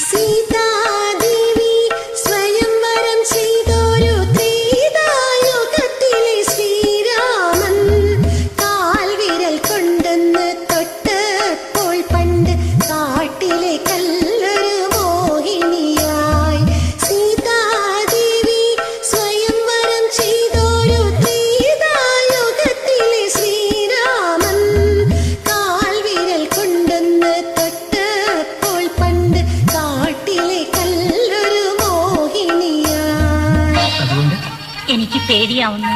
സീതാദേവി സ്വയംവരം ചെയ്തൊരു ത്രീതായുഗത്തിലെ ശ്രീരാമൻ കാൽവിരൽ കൊണ്ടൊന്ന് തൊട്ടപ്പോൾ പണ്ട് കാട്ടിലെ കല്ലൊരു മോഹിനിയായി. സീതാദേവി സ്വയംവരം ചെയ്തൊരു ത്രീതായുഗത്തിലെ ശ്രീരാമൻ കാൽവിരൽ കൊണ്ടൊന്ന് തൊട്ടപ്പോൾ പണ്ട് കാട്ടിലെ കല്ലൊരു മോഹിനിയായി. അതുകൊണ്ട് എനിക്ക് പേടിയാവുന്നു.